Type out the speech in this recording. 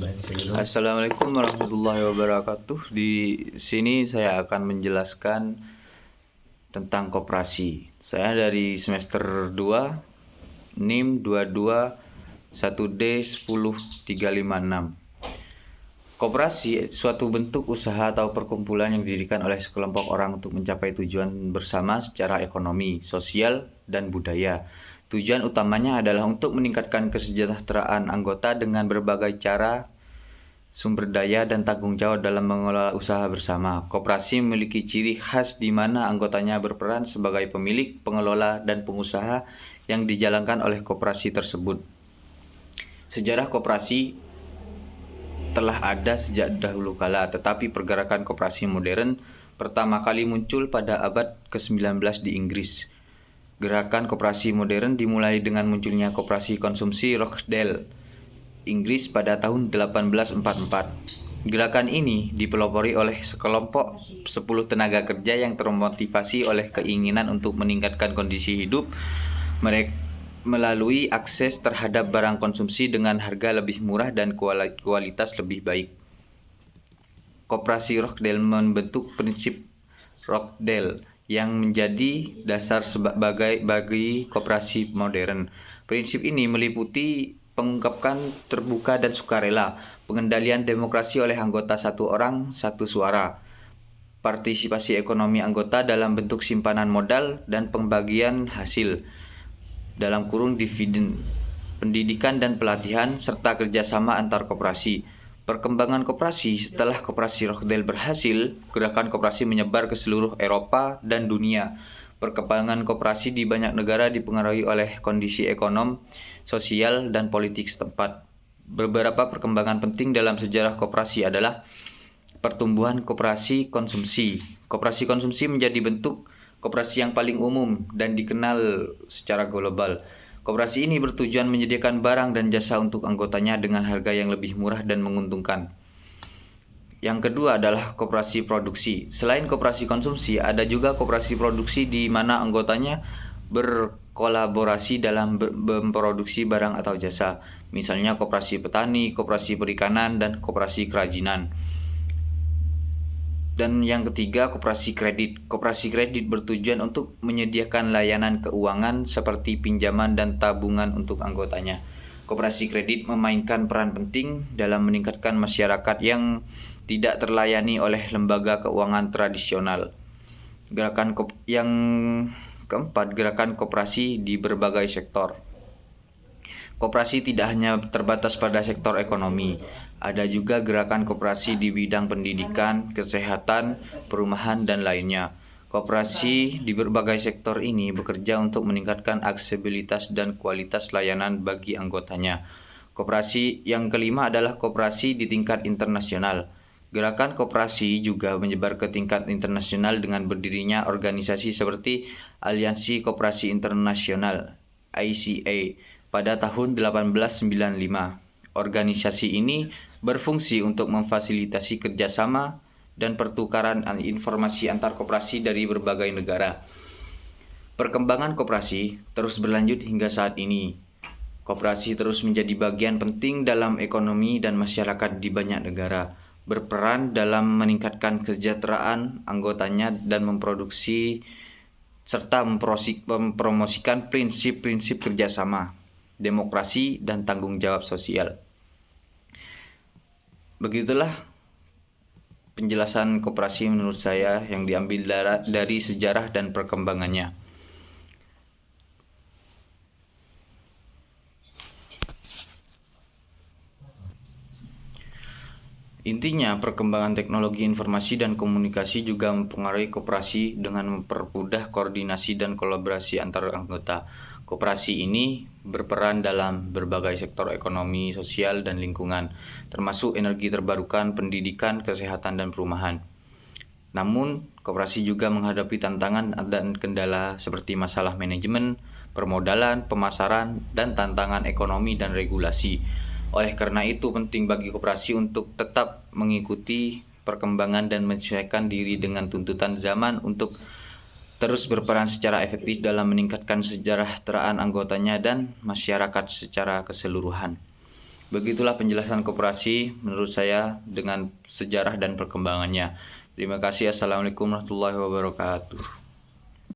Assalamualaikum warahmatullahi wabarakatuh. Di sini saya akan menjelaskan tentang koperasi. Saya dari semester 2, NIM 221D10356. Koperasi suatu bentuk usaha atau perkumpulan yang didirikan oleh sekelompok orang untuk mencapai tujuan bersama secara ekonomi, sosial, dan budaya. Tujuan utamanya adalah untuk meningkatkan kesejahteraan anggota dengan berbagai cara, sumber daya, dan tanggung jawab dalam mengelola usaha bersama. Koperasi memiliki ciri khas di mana anggotanya berperan sebagai pemilik, pengelola, dan pengusaha yang dijalankan oleh koperasi tersebut. Sejarah koperasi telah ada sejak dahulu kala, tetapi pergerakan koperasi modern pertama kali muncul pada abad ke-19 di Inggris. Gerakan koperasi modern dimulai dengan munculnya koperasi konsumsi Rochdale, Inggris pada tahun 1844. Gerakan ini dipelopori oleh sekelompok 10 tenaga kerja yang termotivasi oleh keinginan untuk meningkatkan kondisi hidup mereka melalui akses terhadap barang konsumsi dengan harga lebih murah dan kualitas lebih baik. Koperasi Rochdale membentuk prinsip Rochdale yang menjadi dasar bagi koperasi modern. Prinsip ini meliputi pengungkapkan terbuka dan sukarela, pengendalian demokrasi oleh anggota satu orang satu suara, partisipasi ekonomi anggota dalam bentuk simpanan modal dan pembagian hasil (dividen), pendidikan dan pelatihan, serta kerjasama antar koperasi. Perkembangan koperasi. Setelah koperasi Rochdale berhasil, gerakan koperasi menyebar ke seluruh Eropa dan dunia. Perkembangan koperasi di banyak negara dipengaruhi oleh kondisi ekonomi, sosial, dan politik setempat. Beberapa perkembangan penting dalam sejarah koperasi adalah pertumbuhan koperasi konsumsi. Koperasi konsumsi menjadi bentuk koperasi yang paling umum dan dikenal secara global. Koperasi ini bertujuan menyediakan barang dan jasa untuk anggotanya dengan harga yang lebih murah dan menguntungkan. Yang kedua adalah koperasi produksi. Selain koperasi konsumsi, ada juga koperasi produksi di mana anggotanya berkolaborasi dalam memproduksi barang atau jasa. Misalnya koperasi petani, koperasi perikanan, dan koperasi kerajinan. Dan yang ketiga, koperasi kredit. Koperasi kredit bertujuan untuk menyediakan layanan keuangan seperti pinjaman dan tabungan untuk anggotanya. Koperasi kredit memainkan peran penting dalam meningkatkan masyarakat yang tidak terlayani oleh lembaga keuangan tradisional. Yang keempat, gerakan koperasi di berbagai sektor. Koperasi tidak hanya terbatas pada sektor ekonomi. Ada juga gerakan koperasi di bidang pendidikan, kesehatan, perumahan, dan lainnya. Koperasi di berbagai sektor ini bekerja untuk meningkatkan aksesibilitas dan kualitas layanan bagi anggotanya. Koperasi yang kelima adalah koperasi di tingkat internasional. Gerakan koperasi juga menyebar ke tingkat internasional dengan berdirinya organisasi seperti Aliansi Koperasi Internasional (ICA) pada tahun 1895. Organisasi ini berfungsi untuk memfasilitasi kerjasama dan pertukaran informasi antar koperasi dari berbagai negara. Perkembangan koperasi terus berlanjut hingga saat ini. Koperasi terus menjadi bagian penting dalam ekonomi dan masyarakat di banyak negara, berperan dalam meningkatkan kesejahteraan anggotanya dan memproduksi serta mempromosikan prinsip-prinsip kerjasama, demokrasi, dan tanggung jawab sosial. Begitulah penjelasan koperasi menurut saya yang diambil dari sejarah dan perkembangannya. Intinya, perkembangan teknologi informasi dan komunikasi juga mempengaruhi koperasi dengan mempermudah koordinasi dan kolaborasi antar anggota. Koperasi ini berperan dalam berbagai sektor ekonomi, sosial, dan lingkungan, termasuk energi terbarukan, pendidikan, kesehatan, dan perumahan. Namun, koperasi juga menghadapi tantangan dan kendala seperti masalah manajemen, permodalan, pemasaran, dan tantangan ekonomi dan regulasi. Oleh karena itu, penting bagi koperasi untuk tetap mengikuti perkembangan dan menyesuaikan diri dengan tuntutan zaman untuk terus berperan secara efektif dalam meningkatkan kesejahteraan anggotanya dan masyarakat secara keseluruhan. Begitulah penjelasan koperasi menurut saya dengan sejarah dan perkembangannya. Terima kasih. Assalamualaikum warahmatullahi wabarakatuh.